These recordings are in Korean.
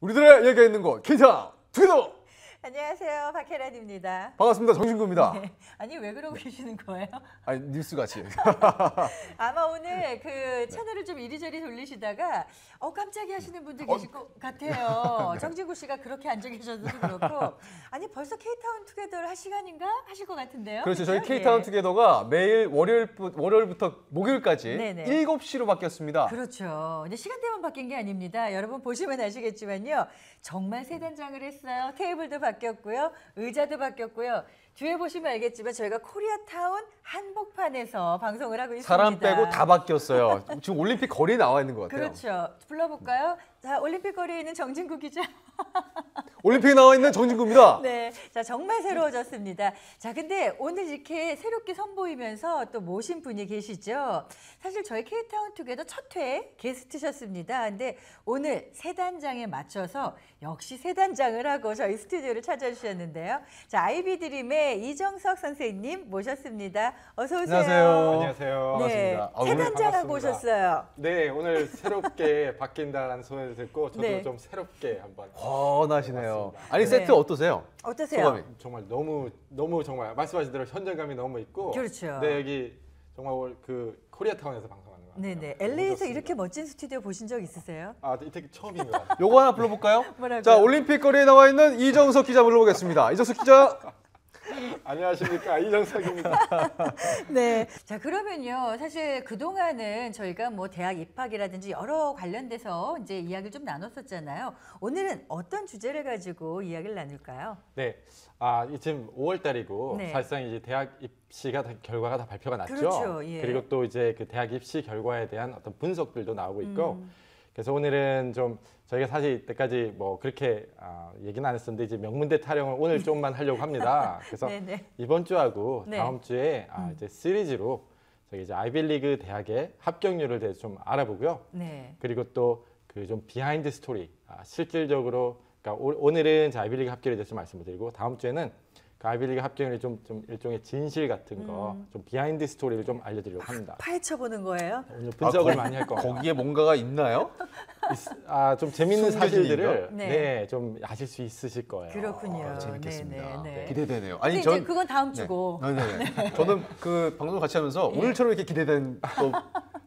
우리들의 얘기가 있는 곳 K타운 투게더. 안녕하세요, 박혜란입니다. 반갑습니다. 정진구입니다. 네. 아니 왜 그러고 계시는 거예요? 아니 뉴스같이. 아마 오늘 그 채널을 좀 이리저리 돌리시다가 깜짝이야 하시는 분들 계실 것 같아요. 네. 정진구 씨가 그렇게 앉아 계셔도 그렇고 아니 벌써 K타운 투게더를 할 시간인가 하실 것 같은데요. 그렇죠. 저희 그죠? K타운 예. 투게더가 매일 월요일부터 목요일까지 네네. 7시로 바뀌었습니다. 그렇죠. 근데 시간대만 바뀐 게 아닙니다. 여러분 보시면 아시겠지만요. 정말 세 단장을 했어요. 테이블도 바뀌었고요. 의자도 바뀌었고요. 뒤에 보시면 알겠지만 저희가 코리아타운 한복판에서 방송을 하고 있습니다. 사람 빼고 다 바뀌었어요. 지금 올림픽 거리에 나와 있는 것 같아요. 그렇죠. 불러볼까요? 자, 올림픽 거리에 있는 정진구 기자. 올림픽에 나와 있는 정진구입니다. 네, 자 정말 새로워졌습니다. 자, 근데 오늘 이렇게 새롭게 선보이면서 또 모신 분이 계시죠. 사실 저희 K타운 투게더 첫 회 게스트셨습니다. 근데 오늘 세 단장에 맞춰서 역시 세 단장을 하고 저희 스튜디오를 찾아주셨는데요. 자, 아이비드림의 이정석 선생님 모셨습니다. 어서 오세요. 안녕하세요. 안녕하세요. 네, 반갑습니다. 세 오늘 단장하고 반갑습니다. 오셨어요. 네, 오늘 새롭게 바뀐다는 소리를 듣고 저도 네. 좀 새롭게 한번 뻔하시네요. 아니 네. 세트 어떠세요? 어떠세요? 소감이? 정말 너무 정말 말씀하신 대로 현장감이 너무 있고 그렇죠. 네, 여기 정말 그 코리아타운에서 방송하는 것 같아요. 네네. 너무 LA에서 좋습니다. 이렇게 멋진 스튜디오 보신 적 있으세요? 아, 이때 처음인 것 같아요. 요거 하나 불러볼까요? 뭐라고요? 자, 올림픽 거리에 나와 있는 이정석 기자 불러보겠습니다. 이정석 기자. 안녕하십니까, 이정석입니다. 네. 자, 그러면요. 사실 그동안은 저희가 뭐 대학 입학이라든지 여러 관련돼서 이제 이야기를 좀 나눴었잖아요. 오늘은 어떤 주제를 가지고 이야기를 나눌까요? 네, 지금 5월달이고 네. 사실상 이제 대학 입시가 결과가 다 발표가 났죠. 그렇죠, 예. 그리고 또 이제 그 대학 입시 결과에 대한 어떤 분석들도 나오고 있고. 음. 그래서 오늘은 좀 저희가 사실 이때까지 뭐 그렇게 얘기는 안 했었는데 이제 명문대 타령을 오늘 좀만 하려고 합니다. 그래서 네네. 이번 주하고 네. 다음 주에 이제 시리즈로 저희 이제 아이빌리그 대학의 합격률을 대해서 좀 알아보고요. 네. 그리고 또 그 좀 비하인드 스토리, 실질적으로 그러니까 오늘은 이제 아이빌리그 합격에 대해서 말씀을 드리고 다음 주에는 그 아이빌리그 합격률이 좀 일종의 진실 같은 거, 좀 비하인드 스토리를 좀 알려드리려고 합니다. 파헤쳐 보는 거예요. 오늘 분석을 많이 할 겁니다. 거기에 뭔가가 있나요? 좀 재밌는 숨겨진 사실들을 네. 네, 좀 아실 수 있으실 거예요. 그렇군요. 재밌겠습니다. 네, 네, 네. 기대되네요. 근데 아니 이제 그건 다음 주고. 네네. 저는 그 방송 같이 하면서 오늘처럼 이렇게 기대된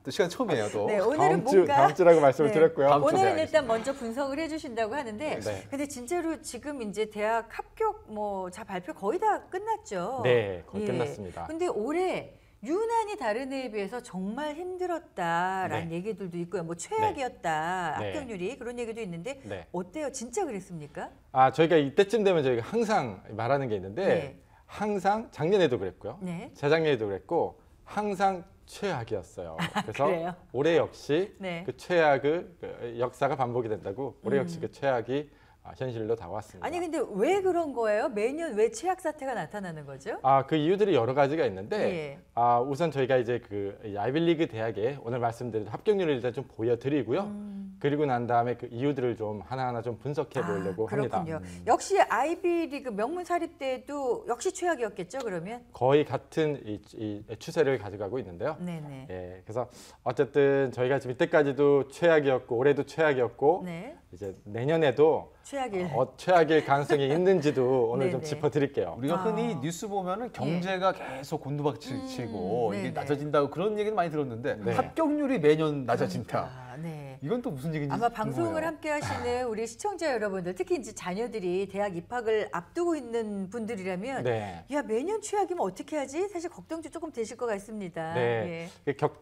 또 시간 처음이에요. 또. 네, 오늘은 뭔가 다음 주라고 말씀을 네. 드렸고요. 다음 주. 오늘은 알겠습니다. 일단 먼저 분석을 해주신다고 하는데, 네. 근데 진짜로 지금 이제 대학 합격 뭐 자 발표 거의 다 끝났죠. 네, 거의 예. 끝났습니다. 근데 올해 유난히 다른 해에 비해서 정말 힘들었다라는 네. 얘기들도 있고요. 뭐 최악이었다 네. 합격률이 그런 얘기도 있는데 네. 어때요? 진짜 그랬습니까? 저희가 이때쯤 되면 저희가 항상 말하는 게 있는데 네. 항상 작년에도 그랬고요. 네. 재작년에도 그랬고 항상 최악이었어요. 그래서 그래요? 올해 역시 네. 그 최악을 역사가 반복이 된다고 올해 역시 그 최악이 현실로 다가왔습니다. 아니 근데 왜 그런 거예요? 매년 왜 최악 사태가 나타나는 거죠? 그 이유들이 여러 가지가 있는데 예. 우선 저희가 이제 그 아이빌리그 대학에 오늘 말씀드린 합격률을 일단 좀 보여드리고요. 그리고 난 다음에 그 이유들을 좀 하나하나 좀 분석해 보려고 합니다. 그렇군요. 역시 아이비리그 명문 사립대도 역시 최악이었겠죠, 그러면? 거의 같은 이 추세를 가져가고 있는데요. 네네. 예, 그래서 어쨌든 저희가 지금 이때까지도 최악이었고 올해도 최악이었고 네. 이제 내년에도 최악일. 최악일 가능성이 있는지도 오늘 좀 네네. 짚어드릴게요. 우리가 흔히 뉴스 보면은 경제가 계속 곤두박질치고 이게 네네. 낮아진다고 그런 얘기는 많이 들었는데 네. 합격률이 매년 낮아진다. 네. 이건 또 무슨 얘기인지 아마 방송을 궁금해요. 함께 하시는 우리 시청자 여러분들, 특히 이제 자녀들이 대학 입학을 앞두고 있는 분들이라면 네. 야, 매년 최악이면 어떻게 하지? 사실 걱정도 조금 되실 것 같습니다. 네,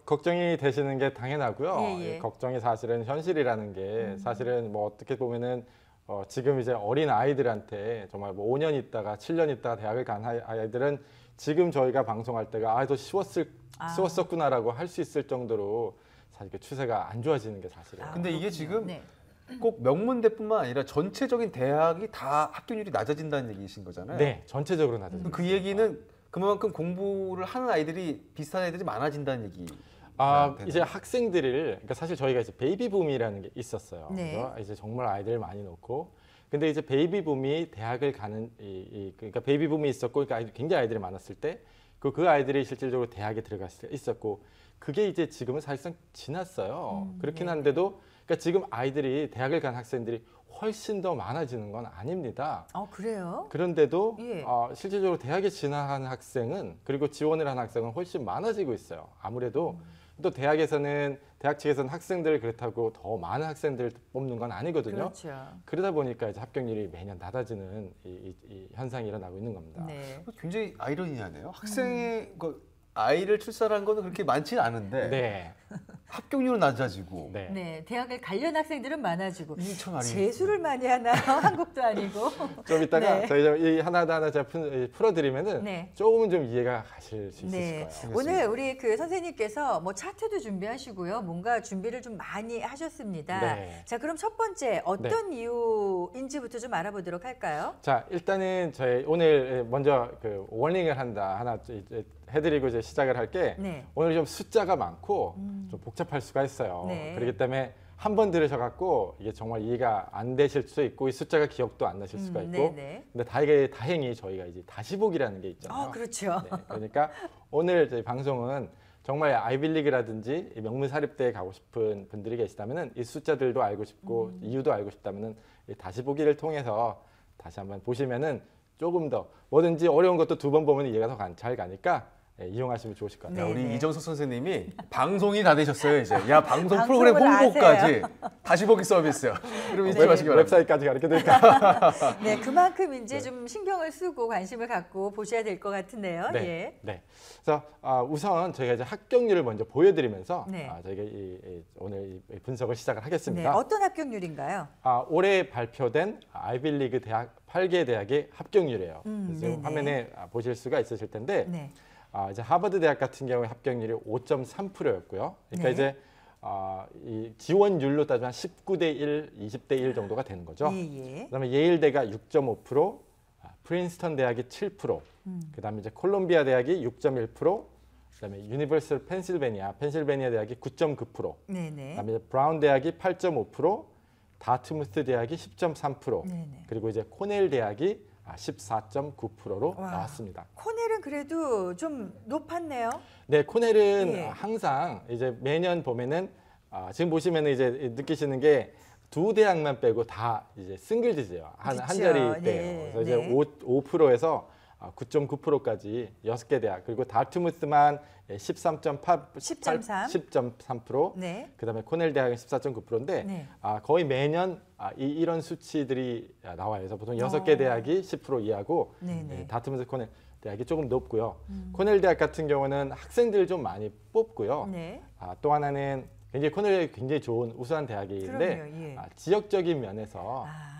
걱정이 되시는 게 당연하고요. 예. 걱정이 사실은 현실이라는 게 사실은 뭐 어떻게 보면은 지금 이제 어린 아이들한테 정말 뭐 5년 있다가 7년 있다가 대학을 간 아이들은 지금 저희가 방송할 때가 더 쉬웠었구나라고 할 수 있을 정도로 사실 그 추세가 안 좋아지는 게 사실이에요. 근데 이게 지금 네. 꼭 명문대뿐만 아니라 전체적인 대학이 다 합격률이 낮아진다는 얘기이신 거잖아요. 네, 전체적으로 낮아집니다. 그 얘기는 그만큼 공부를 하는 아이들이 비슷한 애들이 많아진다는 얘기. 이제 학생들을 그러니까 사실 저희가 이제 베이비붐이라는 게 있었어요. 네. 그래서 이제 정말 아이들 많이 놓고 근데 이제 베이비붐이 대학을 가는 그러니까 베이비붐이 있었고 그러니까 굉장히 아이들이 많았을 때 그 아이들이 실질적으로 대학에 들어갔을 때 있었고 그게 이제 지금은 사실상 지났어요. 그렇긴 네. 한데도 그러니까 지금 아이들이 대학을 간 학생들이 훨씬 더 많아지는 건 아닙니다. 그래요? 그런데도 예. 실질적으로 대학에 진학한 학생은 그리고 지원을 한 학생은 훨씬 많아지고 있어요. 아무래도 또 대학에서는 대학 측에서는 학생들을 그렇다고 더 많은 학생들을 뽑는 건 아니거든요. 그렇죠. 그러다 보니까 이제 합격률이 매년 낮아지는 이 현상이 일어나고 있는 겁니다. 네. 굉장히 아이러니하네요. 학생의 아이를 출산한 거는 그렇게 많지는 않은데 네. 합격률은 낮아지고 네. 네, 대학을 가려는 학생들은 많아지고 이게 참 아니. 재수를 많이 하나 한국도 아니고. 좀 이따가 네. 저희 이 하나 제가 풀어드리면은 네. 조금은 좀 이해가 가실 수 있을 네, 거예요. 오늘 우리 그 선생님께서 뭐 차트도 준비하시고요, 뭔가 준비를 좀 많이 하셨습니다. 네. 자, 그럼 첫 번째 어떤 이유인지부터 좀 알아보도록 할까요? 자, 일단은 저희 오늘 먼저 그 워닝을 하나 이제 해드리고 이제 시작을 할게. 네. 오늘 좀 숫자가 많고 좀 복잡할 수가 있어요. 네. 그렇기 때문에 한 번 들으셔갖고 이게 정말 이해가 안 되실 수도 있고 이 숫자가 기억도 안 나실 수가 있고. 네네. 근데 다행히 저희가 이제 다시 보기라는 게 있잖아요. 그렇죠. 네, 그러니까 오늘 저희 방송은 정말 아이빌리그라든지 명문 사립대에 가고 싶은 분들이 계시다면은 이 숫자들도 알고 싶고 이유도 알고 싶다면은 이 다시 보기를 통해서 다시 한번 보시면은 조금 더 뭐든지 어려운 것도 두 번 보면 이해가 더 잘 가니까 이용하시면 좋으실 것 같아요. 야, 네, 우리 네. 이정석 선생님이 방송이 다 되셨어요 이제. 야 방송 방송을 프로그램 홍보까지 다시 보기 서비스요. 그럼 잊지 마시기 바랍니다. 웹사이트까지 가르쳐 드릴까요? 네, 그만큼 이제 좀 신경을 쓰고 관심을 갖고 보셔야 될 것 같은데요. 네. 예. 네. 그래서 우선 저희가 이제 합격률을 먼저 보여드리면서 네. 저희가 오늘 이 분석을 시작을 네, 하겠습니다. 어떤 합격률인가요? 올해 발표된 아이빌리그 대학 8개 대학의 합격률이에요. 그래서 네네. 화면에 보실 수가 있으실 텐데 네. 이제 하버드 대학 같은 경우에 합격률이 5.3%였고요. 그러니까 네. 이제 이 지원율로 따지면 19대 1, 20대 1 정도가 되는 거죠. 예. 그다음에 예일대가 6.5%, 프린스턴 대학이 7%, 그다음에 이제 콜롬비아 대학이 6.1%, 그다음에 유니버설 펜실베니아 대학이 9.9%, 네네. 그다음에 이제 브라운 대학이 8.5%, 다트무스 대학이 10.3%, 네네. 그리고 이제 코넬 대학이 14.9%로 와. 나왔습니다. 코넬은 그래도 좀 높았네요. 네, 코넬은 예. 항상 이제 매년 보면은 지금 보시면은 이제 느끼시는 게 두 대학만 빼고 다 이제 싱글디즈예요. 한 그렇죠. 자리대예요. 네, 그래서 이제 네. 5%에서 9.9%까지 6개 대학 그리고 다트무스만 10.3%, 네. 그다음에 코넬 대학은 14.9%인데 네. 거의 매년 이런 수치들이 나와요. 그래서 보통 6개 대학이 10% 이하고 네네. 다트무스 코넬 대학이 조금 높고요. 코넬 대학 같은 경우는 학생들을 좀 많이 뽑고요. 네. 또 하나는 코넬 대학이 굉장히 좋은 우수한 대학인데 그럼요, 예. 지역적인 면에서 아.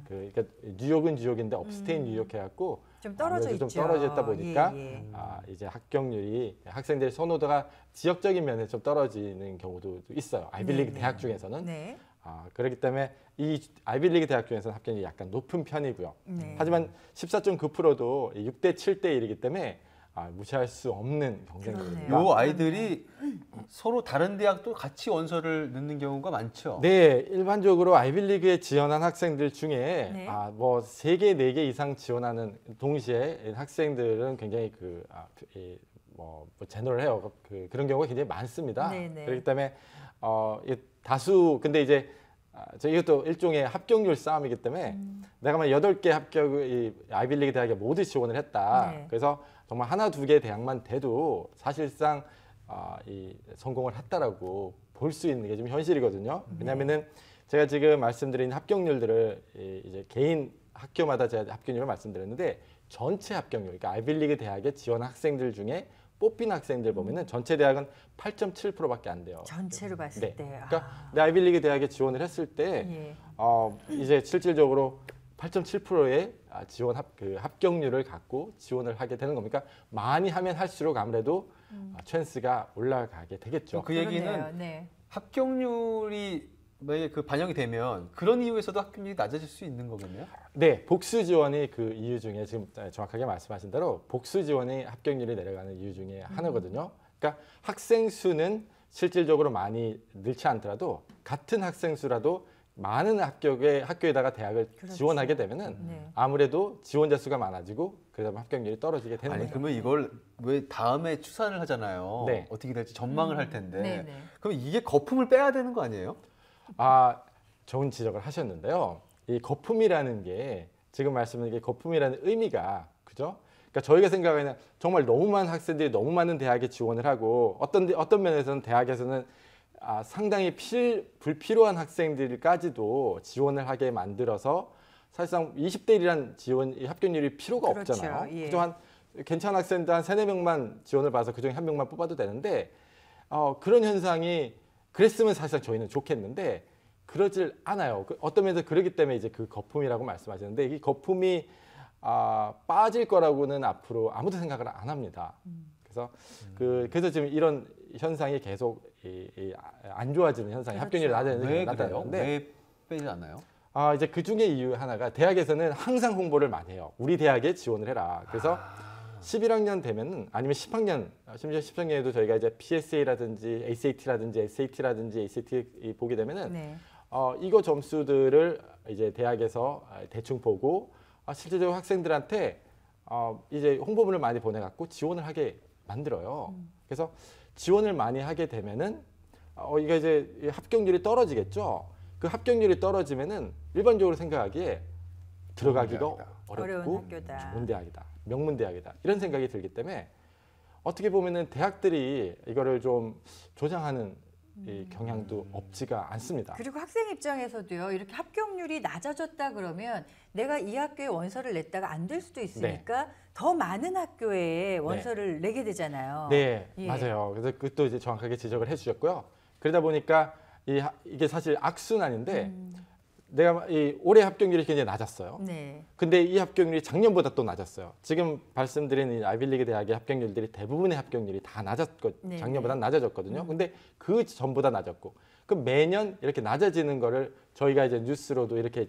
그러니까 뉴욕은 뉴욕인데 업스테이트 뉴욕 해갖고 좀 떨어져 아무래도 있죠. 좀 떨어져 있다 보니까 예, 예. 이제 합격률이 학생들의 선호도가 지역적인 면에서 좀 떨어지는 경우도 있어요. 아이빌리그 네, 대학 네. 중에서는. 네. 그렇기 때문에 이 아이빌리그 대학 중에서는 합격률이 약간 높은 편이고요. 네. 하지만 14.9%도 6대 7대 1이기 때문에 무시할 수 없는 경쟁률입니다. 그러네요. 요 아이들이 서로 다른 대학도 같이 원서를 넣는 경우가 많죠. 네, 일반적으로 아이빌리그에 지원한 학생들 중에 네. 뭐 3개, 4개 이상 지원하는 동시에 학생들은 굉장히 뭐 제너럴해요. 그런 경우가 굉장히 많습니다. 네네. 그렇기 때문에 다수 근데 이제 이것도 일종의 합격률 싸움이기 때문에 내가 만 8개 이 아이빌리그 대학에 모두 지원을 했다. 네. 그래서 정말 하나, 2개 대학만 돼도 사실상 이 성공을 했다라고 볼 수 있는 게 좀 현실이거든요. 왜냐하면은 제가 지금 말씀드린 합격률들을 이제 개인 학교마다 제가 합격률을 말씀드렸는데 전체 합격률, 그러니까 아이빌리그 대학에 지원한 학생들 중에 뽑힌 학생들 보면은 전체 대학은 8.7%밖에 안 돼요. 전체로 봤을 네. 때. 그러니까 내 아이빌리그 대학에 지원을 했을 때 예. 이제 실질적으로 8.7%의 합격률을 갖고 지원을 하게 되는 겁니까? 많이 하면 할수록 아무래도 찬스가 올라가게 되겠죠. 그 얘기는 그러네요. 네. 합격률이 만약에 반영이 되면 그런 이유에서도 합격률이 낮아질 수 있는 거겠네요. 네, 복수 지원이 그 이유 중에 지금 정확하게 말씀하신 대로 복수 지원이 합격률이 내려가는 이유 중에 하나거든요. 그러니까 학생 수는 실질적으로 많이 늘지 않더라도 같은 학생 수라도 많은 학교에다가 대학을 그렇죠. 지원하게 되면은 네. 아무래도 지원자 수가 많아지고 그러다 합격률이 떨어지게 되는 아니 거죠. 그러면 이걸 왜 다음에 추산을 하잖아요. 네. 어떻게 될지 전망을 할 텐데. 네네. 그럼 이게 거품을 빼야 되는 거 아니에요? 좋은 지적을 하셨는데요. 이 거품이라는 게 지금 말씀드린 게 거품이라는 의미가 그죠? 그러니까 저희가 생각하는 정말 너무 많은 학생들이 너무 많은 대학에 지원을 하고 어떤 면에서는 대학에서는 상당히 불필요한 학생들까지도 지원을 하게 만들어서 사실상 20대 1이란 지원 합격률이 필요가 그렇죠. 없잖아요. 예. 그죠? 한 괜찮은 학생들 한 3-4명만 지원을 봐서 그중에 한 명만 뽑아도 되는데 그런 현상이 그랬으면 사실상 저희는 좋겠는데 그러질 않아요. 어떤 면에서 그러기 때문에 이제 그 거품이라고 말씀하셨는데 이 거품이 빠질 거라고는 앞으로 아무도 생각을 안 합니다. 그래서 그래서 지금 이런 현상이 계속 안 좋아지는 현상이 그렇죠. 합격률이 왜 그래요? 낮아졌는데 왜 빼지 않나요? 이제 그 중에 이유 하나가 대학에서는 항상 홍보를 많이 해요. 우리 대학에 지원을 해라. 그래서 11학년 되면은 아니면 10학년 심지어 10학년에도 저희가 이제 PSA라든지 ACT라든지 SAT라든지 ACT 보게 되면은 네. 이거 점수들을 이제 대학에서 대충 보고 실제적으로 학생들한테 이제 홍보문을 많이 보내갖고 지원을 하게 만들어요. 그래서 지원을 많이 하게 되면은 이게 이제 합격률이 떨어지겠죠. 그 합격률이 떨어지면은 일반적으로 생각하기에 들어가기가 어려운 어렵고 학교다. 좋은 대학이다, 명문 대학이다 이런 생각이 들기 때문에 어떻게 보면은 대학들이 이거를 좀 조장하는 이 경향도 없지가 않습니다. 그리고 학생 입장에서도요. 이렇게 합격률이 낮아졌다 그러면 내가 이 학교에 원서를 냈다가 안 될 수도 있으니까 더 많은 학교에 원서를 내게 되잖아요. 네, 예. 맞아요. 그래서 그것도 이제 정확하게 지적을 해주셨고요. 그러다 보니까 이게 사실 악순환인데 내가 올해 합격률이 굉장히 낮았어요. 네. 근데 이 합격률이 작년보다 또 낮았어요. 지금 말씀드린 이 아이비리그 대학의 합격률들이 대부분의 합격률이 다 네, 작년보다 낮아졌거든요. 근데 그 전보다 낮았고, 그럼 매년 이렇게 낮아지는 거를 저희가 이제 뉴스로도 이렇게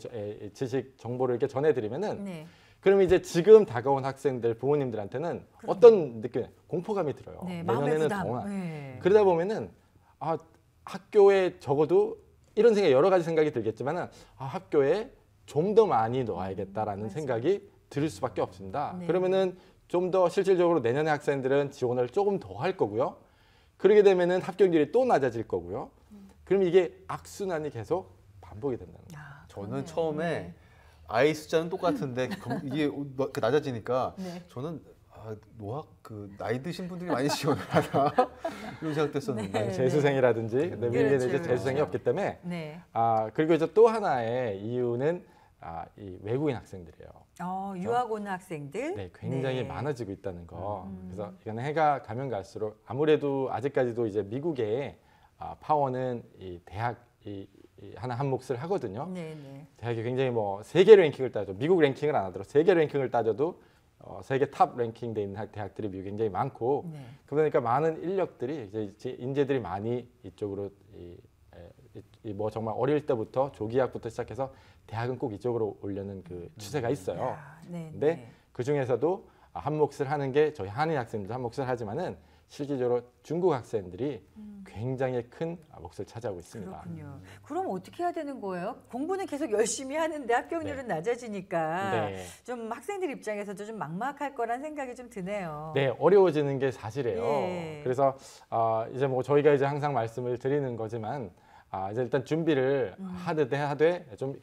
지식 정보를 이렇게 전해드리면은, 네. 그러면 이제 지금 다가온 학생들 부모님들한테는 어떤 느낌, 공포감이 들어요. 네. 마음의 내년에는 부담. 더 네. 그러다 보면은 학교에 적어도 이런 생각 여러 가지 생각이 들겠지만은 학교에 좀 더 많이 넣어야겠다라는 생각이 들 수밖에 없습니다. 네. 그러면은 좀 더 실질적으로 내년에 학생들은 지원을 조금 더 할 거고요. 그러게 되면은 합격률이 또 낮아질 거고요. 그럼 이게 악순환이 계속 반복이 된다는 거예요. 저는 그러네요. 처음에 네. 아이 숫자는 똑같은데 이게 낮아지니까 네. 저는 나이 드신 분들이 많이 지원을 하나 이런 생각됐었는데 네. 재수생이라든지 미국에는 이제 그렇죠. 재수생이 없기 때문에 네. 그리고 이제 또 하나의 이유는 이 외국인 학생들이에요. 유학 온 학생들. 네, 굉장히 네. 많아지고 있다는 거. 그래서 이거는 해가 가면 갈수록 아무래도 아직까지도 이제 미국의 파워는 이 대학 이 하나 한 몫을 하거든요. 네, 네. 대학이 굉장히 뭐 세계 랭킹을 따져도 미국 랭킹을 안 하더라도 세계 랭킹을 따져도 세계 탑 랭킹돼 있는 대학들이 미국에 굉장히 많고 네. 그러니까 많은 인력들이 이제 인재들이 많이 이쪽으로 뭐 정말 어릴 때부터 조기학부터 시작해서 대학은 꼭 이쪽으로 오려는 그 추세가 있어요. 야, 네, 근데 네. 그 중에서도 한 몫을 하는 게 저희 한인 학생들도 한 몫을 하지만은 실질적으로 중국 학생들이 굉장히 큰 몫을 차지하고 있습니다. 그렇군요. 그럼 어떻게 해야 되는 거예요? 공부는 계속 열심히 하는데 합격률은 낮아지니까 네. 좀 학생들 입장에서도 좀 막막할 거란 생각이 좀 드네요. 네, 어려워지는 게 사실이에요. 예. 그래서 이제 뭐 저희가 이제 항상 말씀을 드리는 거지만 이제 일단 준비를 하되 좀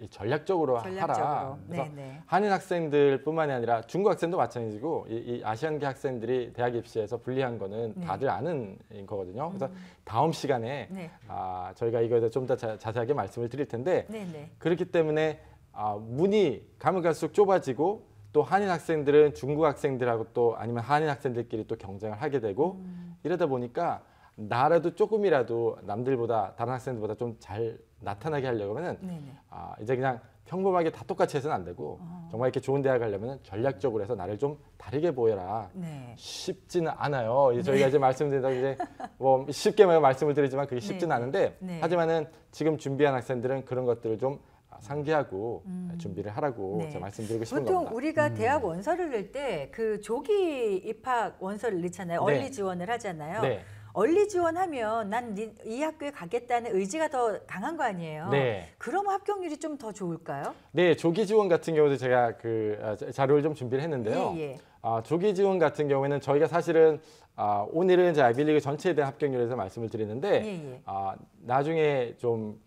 전략적으로 하라. 전략적으로. 그래서 네네. 한인 학생들뿐만이 아니라 중국 학생도 마찬가지고 이 아시안계 학생들이 대학 입시에서 불리한 거는 네. 다들 아는 거거든요. 그래서 다음 시간에 네. 저희가 이거에 대해서 좀 더 자세하게 말씀을 드릴 텐데 네네. 그렇기 때문에 문이 가면 갈수록 좁아지고 또 한인 학생들은 중국 학생들하고 또 아니면 한인 학생들끼리 또 경쟁을 하게 되고 이러다 보니까 나라도 조금이라도 남들보다 다른 학생들보다 좀 잘 나타나게 하려면은 네네. 이제 그냥 평범하게 다 똑같이 해서는 안 되고 정말 이렇게 좋은 대학 가려면 전략적으로 해서 나를 좀 다르게 보여라. 네. 쉽지는 않아요. 이제 저희가 이제 말씀드린다고 이제 뭐 쉽게 말씀을 드리지만 그게 쉽지는 네. 않은데 네. 하지만은 지금 준비한 학생들은 그런 것들을 좀 상기하고 준비를 하라고 네. 제가 말씀드리고 싶은 보통 겁니다. 우리가 대학 원서를 낼 때 그 조기 입학 원서를 넣잖아요. 네. 얼리 지원을 하잖아요. 네. 얼리 지원하면 난 이 학교에 가겠다는 의지가 더 강한 거 아니에요? 네. 그럼 합격률이 좀 더 좋을까요? 네, 조기 지원 같은 경우도 제가 자료를 좀 준비를 했는데요. 예, 예. 조기 지원 같은 경우에는 저희가 사실은 오늘은 이제 아이비리그 전체에 대한 합격률에서 말씀을 드리는데 예, 예. 나중에 좀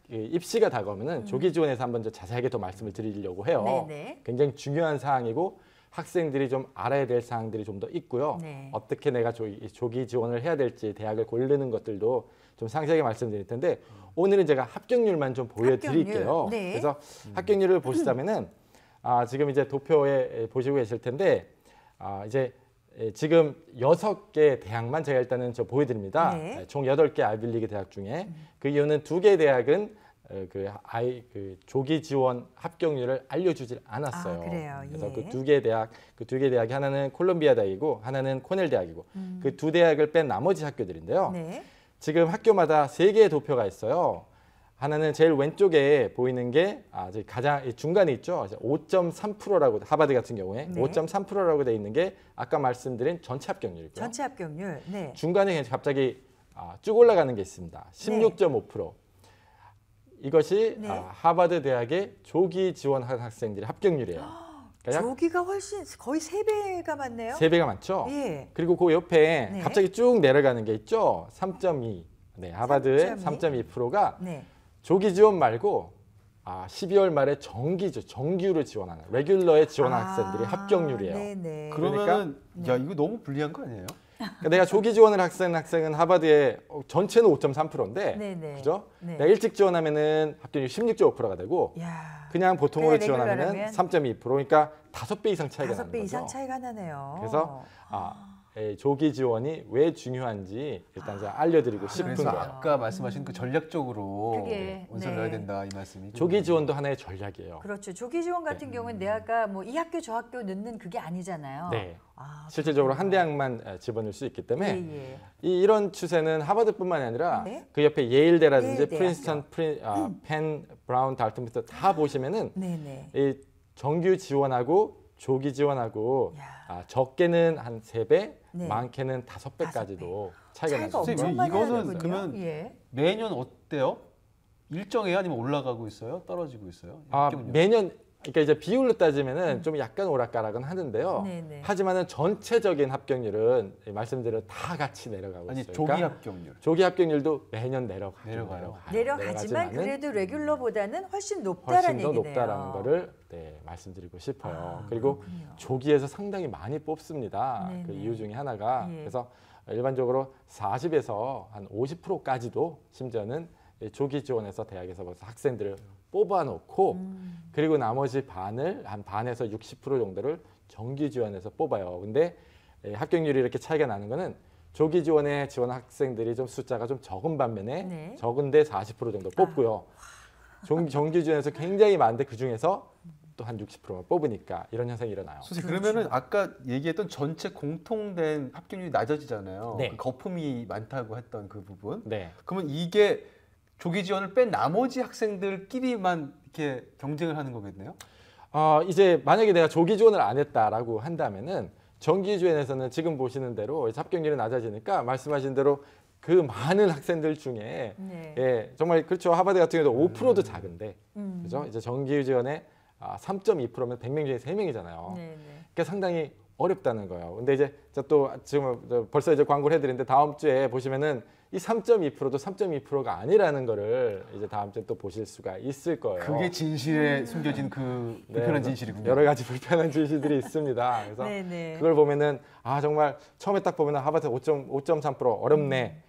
입시가 다가오면은 조기 지원에서 한번 좀 자세하게 더 말씀을 드리려고 해요. 네, 네. 굉장히 중요한 사항이고 학생들이 좀 알아야 될 사항들이 좀 더 있고요. 네. 어떻게 내가 조기 지원을 해야 될지 대학을 고르는 것들도 좀 상세하게 말씀드릴 텐데 오늘은 제가 합격률만 좀 보여드릴게요. 합격률. 네. 그래서 합격률을 보시자면은 지금 이제 도표에 보시고 계실 텐데 이제 지금 6개 대학만 제가 일단은 보여드립니다. 네. 총 8개 아이비리그 대학 중에 그 이유는 2개 대학은 조기 지원 합격률을 알려주질 않았어요. 그래요? 그래서 예. 그 2개 대학이 하나는 콜롬비아 대학이고 하나는 코넬 대학이고 그 2대학을 뺀 나머지 학교들인데요. 네. 지금 학교마다 3개의 도표가 있어요. 하나는 제일 왼쪽에 보이는 게 저기 가장 중간에 있죠. 5.3%라고 하버드 같은 경우에 네. 5.3%라고 돼 있는 게 아까 말씀드린 전체 합격률이고요. 전체 합격률. 네. 중간에 갑자기 쭉 올라가는 게 있습니다. 16.5%. 이것이 네. 하버드 대학의 조기 지원한 학생들의 합격률이에요. 그러니까 약 조기가 훨씬 거의 3배가 많네요. 3배가 많죠. 예. 그리고 그 옆에 네. 갑자기 쭉 내려가는 게 있죠. 3.2. 네, 하버드의 3.2%가 네. 조기 지원 말고 12월 말에 정규로 지원하는 레귤러에 지원한 학생들이 합격률이에요. 네네. 그러면은 네. 야 이거 너무 불리한 거 아니에요? 그러니까 내가 조기 지원을 학생은 하버드의 전체는 5.3%인데 네네. 그죠? 네. 내가 일찍 지원하면은 합격률이 16.5%가 되고 야. 그냥 보통으로 그냥 지원하면은 레귤러라면 3.2%. 그러니까 5배 이상 차이가 나는 5배 이상 거죠. 차이가 나네요. 그래서 조기 지원이 왜 중요한지 일단 제가 알려드리고 싶은 그래서 거예요. 아까 말씀하신 그 전략적으로 그게, 원서를 네. 넣어야 된다 이 말씀이. 조기 지원도 하나의 전략이에요. 그렇죠. 조기 지원 같은 경우는 내가 뭐 이 학교 저 학교 넣는 그게 아니잖아요. 네. 아, 실질적으로 한 대학만 집어넣을 수 있기 때문에 예, 예. 이런 추세는 하버드뿐만이 아니라 네. 그 옆에 예일대라든지 예일대학교. 프린스턴, 펜, 브라운, 달튼부터 다 보시면은 네네. 이 정규 지원하고 조기 지원하고 야. 적게는 한 3배, 네. 많게는 5배까지도 차이가 차이가 나죠. 엄청 선생님, 많이 이거는 나는군요. 그러면 예. 매년 어때요? 일정해요? 아니면 올라가고 있어요? 떨어지고 있어요? 합격률? 매년 그러니까 이제 비율로 따지면은 좀 약간 오락가락은 하는데요. 네네. 하지만은 전체적인 합격률은 말씀대로 다 같이 내려가고 아니 있어요. 조기 그러니까 합격률. 조기 합격률도 매년 내려가요. 내려가요. 내려가지만 내려가지만은 그래도 레귤러보다는 훨씬 높다라는 훨씬 더 얘기네요. 높다라는 거를 말씀드리고 싶어요. 그리고 그렇군요. 조기에서 상당히 많이 뽑습니다. 네네. 그 이유 중에 하나가 예. 그래서 일반적으로 40에서 한 50%까지도 심지어는 조기 지원에서 대학에서 벌써 학생들을 뽑아놓고 그리고 나머지 한 반에서 60% 정도를 정기 지원에서 뽑아요. 근데 합격률이 이렇게 차이가 나는 거는 조기 지원에 지원 학생들이 좀 숫자가 좀 적은 반면에 네. 적은데 40% 정도 뽑고요. 정기 지원에서 굉장히 많은데 그 중에서 또 한 60%만 뽑으니까 이런 현상이 일어나요. 선생님 그렇죠. 그러면은 아까 얘기했던 전체 공통된 합격률이 낮아지잖아요. 네. 그 거품이 많다고 했던 그 부분. 네. 그러면 이게 조기 지원을 뺀 나머지 학생들끼리만 이렇게 경쟁을 하는 거겠네요? 이제 만약에 내가 조기 지원을 안 했다라고 한다면은 정기 지원에서는 지금 보시는 대로 합격률이 낮아지니까 말씀하신 대로 그 많은 학생들 중에 네. 정말 그렇죠. 하버드 같은 경우도 5%도 작은데 그죠? 이제 정기 지원에 3.2%면 100명 중에 3명이잖아요. 네네. 그러니까 상당히 어렵다는 거예요. 근데 이제 또 지금 벌써 이제 광고를 해드리는데 다음 주에 보시면은 이 3.2%도 3.2%가 아니라는 거를 이제 다음 주에 또 보실 수가 있을 거예요. 그게 진실에 숨겨진 그 네, 불편한 그래서 진실이군요. 여러 가지 불편한 진실들이 있습니다. 그래서 네네. 그걸 보면은 정말 처음에 딱 보면은 하버드 5.3% 어렵네.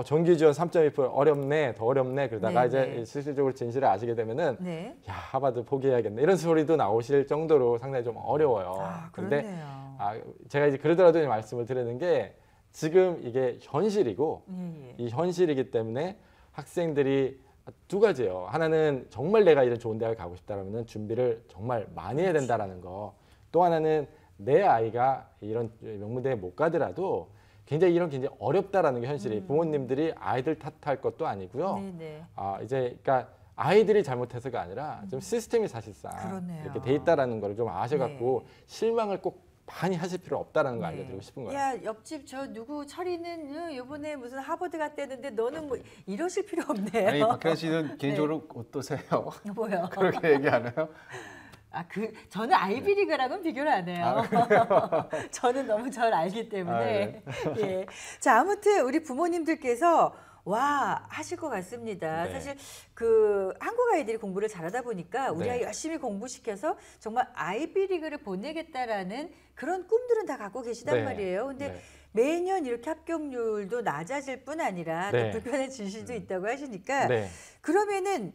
정기 지원 3.2% 어렵네. 더 어렵네. 그러다가 네네. 이제 실질적으로 진실을 아시게 되면은 네. 야, 하버드 포기해야겠네. 이런 소리도 나오실 정도로 상당히 좀 어려워요. 근데 그렇네요. 제가 이제 그러더라도 이 말씀을 드리는 게 지금 이게 현실이고 예. 이 현실이기 때문에 학생들이 두 가지예요. 하나는 정말 내가 이런 좋은 대학을 가고 싶다라면 준비를 정말 많이 해야 된다라는 거. 또 하나는 내 아이가 이런 명문대에 못 가더라도 굉장히 어렵다라는 게 현실이. 부모님들이 아이들 탓할 것도 아니고요. 네네. 이제 그러니까 아이들이 잘못해서가 아니라 좀 시스템이 사실상 그러네요. 이렇게 돼 있다라는 걸 좀 아셔갖고 실망을 꼭 많이 하실 필요 없다라는 거 네. 알려드리고 싶은 거예요. 야, 옆집 저 누구 철이는 이번에 무슨 하버드 갔다는데 너는 뭐 이러실 필요 없네요. 아니 박혜연 씨는 개인적으로 어떠세요? 뭐요? 그렇게 얘기 안 해요? 저는 아이비리그랑은 비교를 안 해요. 저는 너무 절 알기 때문에. 예. 자, 아무튼 우리 부모님들께서 와 하실 것 같습니다. 네. 사실 한국 아이들이 공부를 잘하다 보니까 우리 네. 아이 열심히 공부시켜서 정말 아이비리그를 보내겠다라는 그런 꿈들은 다 갖고 계시단 네. 말이에요. 근데 네. 매년 이렇게 합격률도 낮아질 뿐 아니라 네. 또 불편한 진실도 있다고 하시니까 네. 그러면은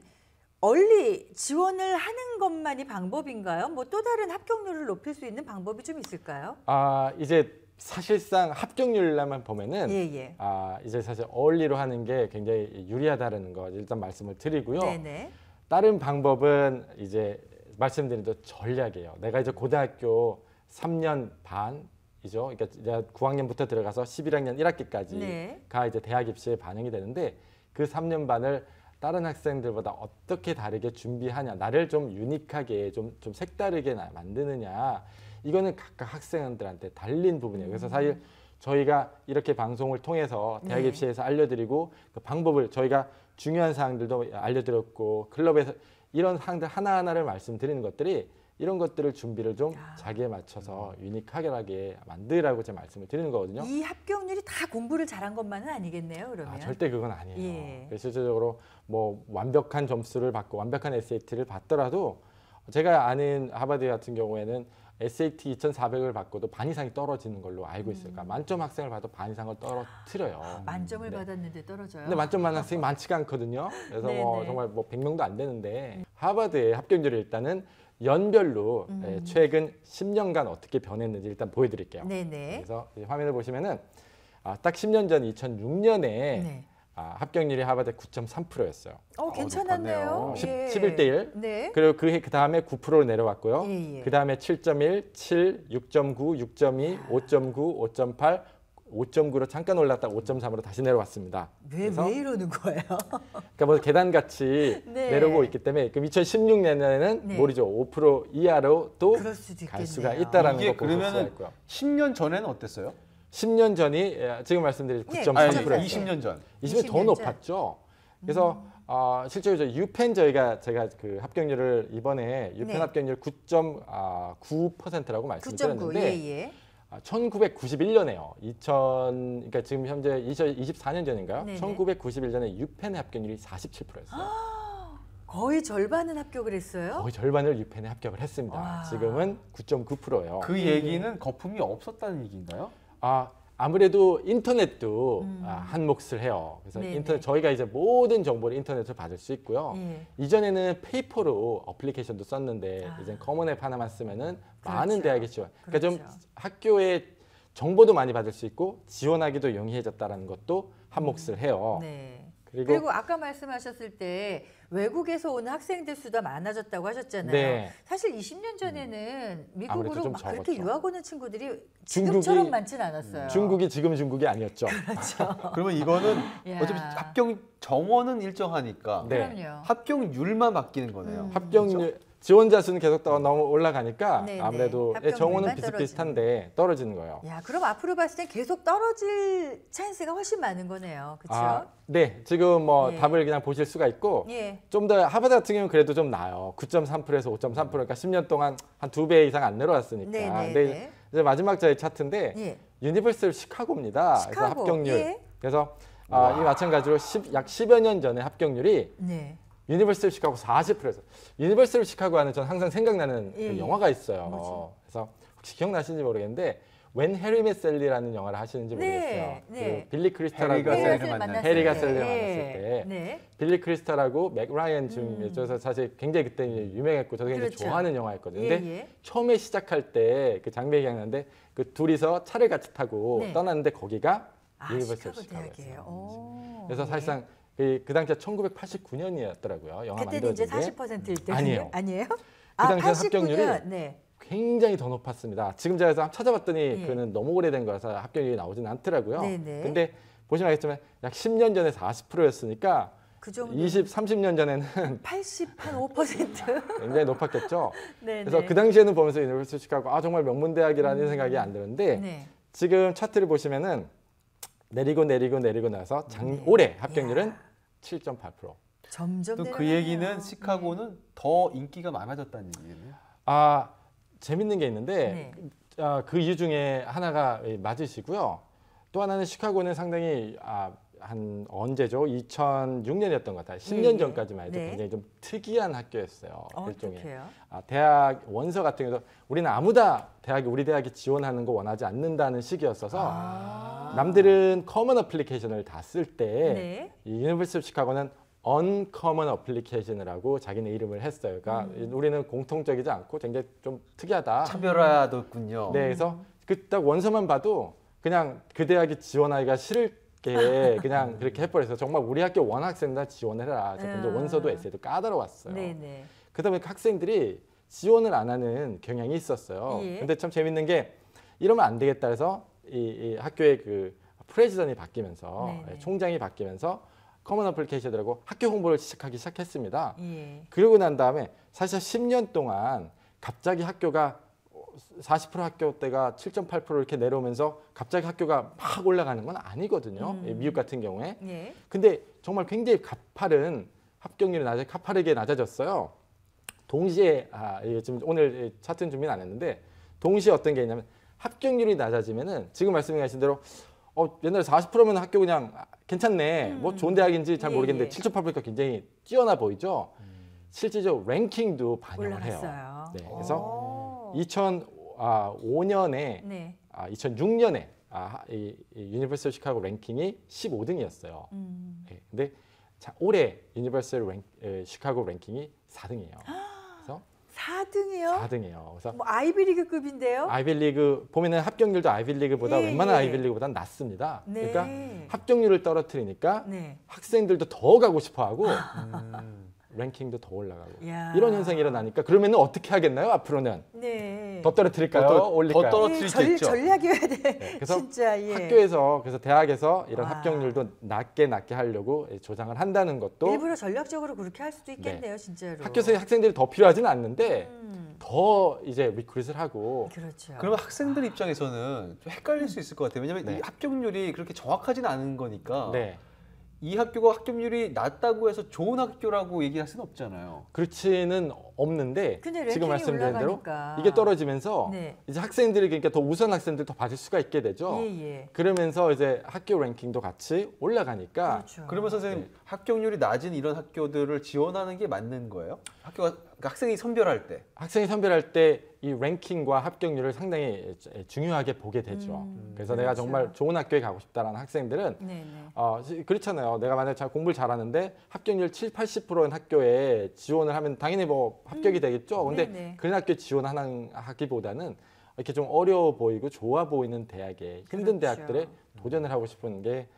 얼리 지원을 하는 것만이 방법인가요? 뭐 또 다른 합격률을 높일 수 있는 방법이 좀 있을까요? 이제 사실상 합격률만 보면은 예. 이제 사실 어울리로 하는 게 굉장히 유리하다는 거 일단 말씀을 드리고요. 네네. 다른 방법은 이제 말씀드린 대로 전략이에요. 내가 이제 고등학교 3년 반이죠. 그러니까 이제 9학년부터 들어가서 11학년 1학기까지가 네. 이제 대학 입시에 반영이 되는데 그 3년 반을 다른 학생들보다 어떻게 다르게 준비하냐, 나를 좀 유니크하게 좀 색다르게 만드느냐, 이거는 각각 학생들한테 달린 부분이에요. 그래서 사실 저희가 이렇게 방송을 통해서 대학 네. 입시에서 알려드리고 그 방법을 저희가 중요한 사항들도 알려드렸고 클럽에서 이런 사항들 하나하나를 말씀드리는 것들이 이런 것들을 준비를 좀 자기에 맞춰서 유니크하게 만들라고 제가 말씀을 드리는 거거든요. 이 합격률이 다 공부를 잘한 것만은 아니겠네요, 그러면. 절대 그건 아니에요. 예. 그래서 실질적으로 뭐 완벽한 점수를 받고 완벽한 SAT를 받더라도 제가 아는 하버드 같은 경우에는 SAT 2,400을 받고도 반 이상이 떨어지는 걸로 알고 있어요. 그러니까 만점 학생을 봐도 반 이상을 떨어뜨려요. 만점을 네. 받았는데 떨어져요. 근데 만점 받는 학생이 많지가 않거든요. 그래서 네네. 정말 뭐 100명도 안 되는데 하버드의 합격률이 일단은 연별로 최근 10년간 어떻게 변했는지 일단 보여드릴게요. 네네. 그래서 이 화면을 보시면은 딱 10년 전 2006년에 네. 합격률이 하버드 9.3%였어요. 괜찮았네요. 높았네요. 11대 1. 네. 그리고 그 다음에 9%로 내려왔고요. 예. 그 다음에 7.1, 7, 6.9, 6.2, 5.9, 5.8, 5.9로 잠깐 올랐다 5.3으로 다시 내려왔습니다. 왜 이러는 거예요? 그러니까 뭐 계단같이 네. 내려오고 있기 때문에 그럼 2016년에는 네. 모르죠. 5% 이하로 또 그럴 수도 갈 있겠네요. 수가 있다라는 이게 거 보실 수가 그러면은 있고요. 10년 전에는 어땠어요? 10년 전이 지금 말씀드린 네, 9.3%였어요. 20년 전. 20년 더 20년 전. 높았죠. 그래서 실제로 유펜 제가 그 합격률을 이번에 유펜 네. 합격률 9.9%라고 말씀을 9.9. 드렸는데 예. 1991년에요. 그러니까 지금 현재 2024년 전인가요? 네네. 1991년에 유펜의 합격률이 47%였어요. 거의 절반은 합격을 했어요. 거의 절반을 유펜에 합격을 했습니다. 와. 지금은 9.9%예요. 그 얘기는 거품이 없었다는 얘기인가요? 아무래도 인터넷도 한 몫을 해요. 그래서 네네. 인터넷 저희가 이제 모든 정보를 인터넷으로 받을 수 있고요. 예. 이전에는 페이퍼로 어플리케이션도 썼는데 이제 커먼앱 하나만 쓰면은 많은 대학에 지원. 그러니까 좀 그렇죠. 학교에 정보도 많이 받을 수 있고 지원하기도 용이해졌다라는 것도 한 몫을 해요. 네. 그리고 그리고 아까 말씀하셨을 때 외국에서 오는 학생들 수가 많아졌다고 하셨잖아요. 네. 사실 20년 전에는 아무래도 미국으로 좀 막 그렇게 적었죠. 유학 오는 친구들이 중국이- 지금처럼 많진 않았어요. 중국이 지금 중국이 아니었죠. 그러면 이거는 야. 어차피 합격 정원은 일정하니까 네. 그럼요. 합격률만 바뀌는 거네요. 합격률 지원자 수는 계속 너무 올라가니까 네네. 아무래도 합격률만 정원은 비슷비슷한데 떨어지는 거예요. 야, 그럼 앞으로 봤을 때 계속 떨어질 찬스가 훨씬 많은 거네요. 그렇죠? 네, 지금 뭐 예. 답을 그냥 보실 수가 있고 예. 좀 더 하버드 같은 경우는 그래도 좀 나아요. 9.3%에서 5.3%, 그러니까 10년 동안 한 2배 이상 안 내려왔으니까. 네네네. 근데 이제 마지막 자의 차트인데 예. 유니버시티 시카고입니다. 그래서 시카고, 합격률. 예. 그래서 이 마찬가지로 약 10여 년 전에 합격률이 네. 유니버시티 시카고 40%에서 유니버시티 시카고 하는 전 항상 생각나는 그 예. 영화가 있어요. 뭐죠? 그래서 혹시 기억나시는지 모르겠는데 When Harry Met Sally라는 영화를 하시는지 네, 모르겠어요. 네. 그 빌리 크리스탈하고 해리가 셀리를 만났을 해리가 때. 셀리를 예. 만났을 때 네. 빌리 크리스탈하고 맥 라이언 좀 있어서 사실 굉장히 그때 이제 유명했고 저도 굉장히 그렇죠. 좋아하는 영화였거든요. 예, 근데 예. 처음에 시작할 때 그 장면이 기억나는데 그 둘이서 차를 같이 타고 네. 떠났는데 거기가 시카고 유니버시티 시카고였어요. 대학이에요. 오. 그래서 예. 사실상 그 당시에 1989년이었더라고요. 영화 그때는 이제 만들어진 게 40%일 때 아니에요. 아니에요? 당시에 합격률이 89년. 네. 굉장히 더 높았습니다. 지금 제가 한번 찾아봤더니 예. 그는 너무 오래된 거라서 합격률이 나오지는 않더라고요. 네네. 근데 보시면 알겠지만 약 10년 전에 40%였으니까 그 정도. 20, 30년 전에는 80한 5%. 굉장히 높았겠죠. 네. 그래서 그 당시에는 보면서 유니버시티 시카고 정말 명문대학이라는 생각이 안 드는데 네. 지금 차트를 보시면은 내리고 나서 네. 올해 합격률은 이야. 7.8%. 점점 또 그 내려가네요. 얘기는 시카고는 더 인기가 많아졌다는 얘기네요. 아 재밌는 게 있는데 네. 그 이유 중에 하나가 맞으시고요. 또 하나는 시카고는 상당히 한 언제죠? 2006년이었던 것 같아요. 10년 예. 전까지만 해도 네. 굉장히 좀 특이한 학교였어요. 일종의. 어떡해요? 대학 원서 같은 경우도 우리는 아무다 우리 대학에 지원하는 거 원하지 않는다는 시기였어서 남들은 커먼 어플리케이션을 다 쓸 때 네. 이 유니버시티 오브 시카고는 언커먼 어플리케이션이라고 자기네 이름을 했어요. 그러니까 우리는 공통적이지 않고 굉장히 좀 특이하다. 차별화됐군요. 네, 그래서 그 딱 원서만 봐도 그냥 그 대학에 지원하기가 싫을 게 그냥 그렇게 해버려서 정말 우리 학교 원학생들 지원해라. 그래서 굉장히 원서도 에세이도 까다로웠어요. 네네. 그러다 보니까 학생들이 지원을 안 하는 경향이 있었어요. 예. 근데 참 재밌는 게 이러면 안 되겠다 해서 이 학교의 그 프레지던이 바뀌면서 네네. 총장이 바뀌면서 커먼 어플리케이션이라고 학교 홍보를 시작했습니다. 예. 그러고 난 다음에 사실 10년 동안 갑자기 학교가 40% 학교대가 7.8% 이렇게 내려오면서 갑자기 학교가 막 올라가는 건 아니거든요. 미국 같은 경우에. 예. 근데 정말 굉장히 가파른 합격률이 가파르게 낮아졌어요. 동시에 이게 지금 오늘 차트는 준비는 안 했는데 동시에 어떤 게 있냐면 합격률이 낮아지면은 지금 말씀하신 대로 옛날에 40%면 학교 그냥 괜찮네. 뭐 좋은 대학인지 잘 예, 모르겠는데 예. 7.8%니까 굉장히 뛰어나 보이죠. 실질적으로 랭킹도 반영을 해요. 올라갔어요. 네, 그래서 오. 2005년에 네. 2006년에 이 유니버시티 시카고 랭킹이 15등이었어요. 네, 근데 올해 유니버시티 시카고 랭킹이 4등이에요. 그래서 4등이요? 4등이에요. 그래서 뭐 아이비리그급인데요? 아이빌리그 보면은 합격률도 아이빌리그보다 예, 웬만한 예. 아이빌리그보다 낮습니다. 네. 그러니까 합격률을 떨어뜨리니까 네. 학생들도 더 가고 싶어하고 랭킹도 더 올라가고 야. 이런 현상이 일어나니까 그러면 어떻게 하겠나요? 앞으로는 네. 더 떨어뜨릴까요? 더 올릴까요? 떨어뜨릴 수 있죠. 전략이어야 돼. 네, 그래서 진짜 예. 학교에서 그래서 대학에서 이런 와. 합격률도 낮게 하려고 조장을 한다는 것도 일부러 전략적으로 그렇게 할 수도 있겠네요, 진짜로. 학교에서 학생들이 더 필요하지는 않는데 음, 더 이제 리크루트를 하고 그렇죠. 그러면 학생들 입장에서는 좀 헷갈릴 수 있을 것 같아요. 왜냐하면 네. 이 합격률이 그렇게 정확하지는 않은 거니까 네. 이 학교가 합격률이 낮다고 해서 좋은 학교라고 얘기할 수는 없잖아요. 그렇지는 없는데 근데 랭킹이 지금 말씀드린 대로 올라가니까. 이게 떨어지면서 네. 이제 학생들이 그러니까 더 우수한 학생들 더 받을 수가 있게 되죠. 예. 그러면서 이제 학교 랭킹도 같이 올라가니까 그렇죠. 그러면 선생님 네. 합격률이 낮은 이런 학교들을 지원하는 게 맞는 거예요? 그러니까 학생이 선별할 때. 학생이 선별할 때 이 랭킹과 합격률을 상당히 중요하게 보게 되죠. 그래서 내가 그렇죠. 정말 좋은 학교에 가고 싶다라는 학생들은 네네. 그렇잖아요. 내가 만약에 잘 공부를 잘하는데 합격률 7, 80%인 학교에 지원을 하면 당연히 뭐 합격이 되겠죠. 근데 네네. 그런 학교에 지원하는 하기보다는 이렇게 좀 어려워 보이고 좋아 보이는 대학에 힘든 그렇죠. 대학들에 도전을 하고 싶은 게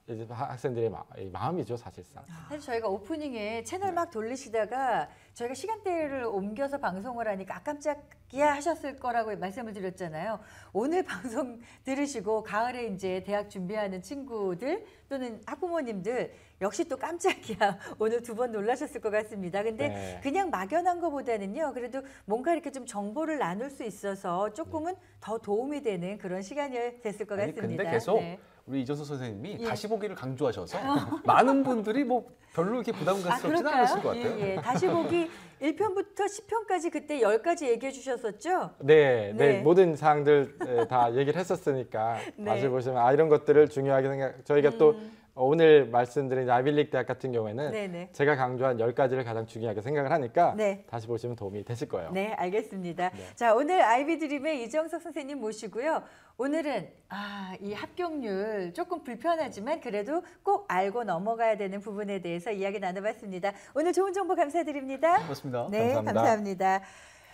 이제 학생들의 마음이죠, 사실상. 사실 저희가 오프닝에 채널 막 돌리시다가 저희가 시간대를 옮겨서 방송을 하니까 깜짝이야 하셨을 거라고 말씀을 드렸잖아요. 오늘 방송 들으시고 가을에 이제 대학 준비하는 친구들 또는 학부모님들 역시 또 깜짝이야 오늘 두 번 놀라셨을 것 같습니다. 근데 네. 그냥 막연한 것보다는요. 그래도 뭔가 이렇게 좀 정보를 나눌 수 있어서 조금은 더 도움이 되는 그런 시간이 됐을 것 아니, 같습니다. 근데 계속 네. 우리 이정수 선생님이 예. 다시 보기를 강조하셔서 많은 분들이 뭐 별로 이렇게 부담스럽지는 않으실 것 같아요. 예. 다시 보기 1편부터 10편까지 그때 10가지 얘기해 주셨었죠? 네, 네. 모든 사항들 다 얘기를 했었으니까 네. 다시 보시면 이런 것들을 중요하게 저희가 또 오늘 말씀드린 아이빌리그 대학 같은 경우에는 네네. 제가 강조한 10가지를 가장 중요하게 생각을 하니까 네. 다시 보시면 도움이 되실 거예요. 네, 알겠습니다. 네. 자, 오늘 아이비드림의 이정석 선생님 모시고요. 오늘은 이 합격률 조금 불편하지만 그래도 꼭 알고 넘어가야 되는 부분에 대해서 이야기 나눠봤습니다. 오늘 좋은 정보 감사드립니다. 고맙습니다. 네, 감사합니다. 감사합니다.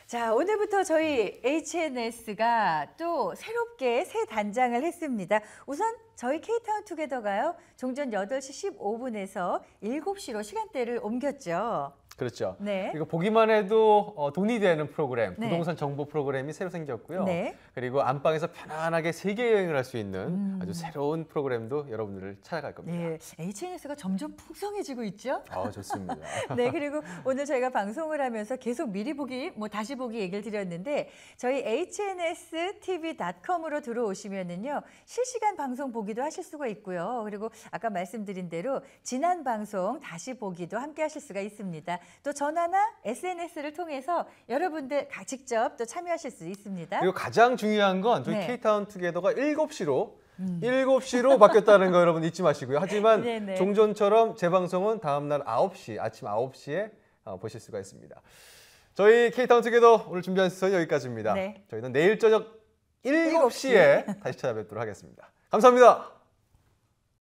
자, 오늘부터 저희 HNS가 또 새롭게 새 단장을 했습니다. 우선 저희 K타운 투게더가요. 종전 8시 15분에서 7시로 시간대를 옮겼죠. 그렇죠. 네. 그리고 보기만 해도 돈이 되는 프로그램, 네. 부동산 정보 프로그램이 새로 생겼고요. 네. 그리고 안방에서 편안하게 세계 여행을 할 수 있는 아주 새로운 프로그램도 여러분들을 찾아갈 겁니다. 네, HNS가 점점 풍성해지고 있죠. 아, 좋습니다. 네, 그리고 오늘 저희가 방송을 하면서 계속 미리 보기, 다시 보기 얘기를 드렸는데 저희 HNSTV.com으로 들어오시면은요 실시간 방송 보기도 하실 수가 있고요. 그리고 아까 말씀드린 대로 지난 방송 다시 보기도 함께 하실 수가 있습니다. 또 전화나 SNS를 통해서 여러분들 직접 또 참여하실 수 있습니다. 그리고 가장 중요한 건 저희 네. K타운 투게더가 7시로 바뀌었다는 거 여러분 잊지 마시고요. 하지만 네네. 종전처럼 재방송은 다음 날 9시, 아침 9시에 보실 수가 있습니다. 저희 K타운 투게더 오늘 준비한 수는 여기까지입니다. 네. 저희는 내일 저녁 7시에 다시 찾아뵙도록 하겠습니다. 감사합니다.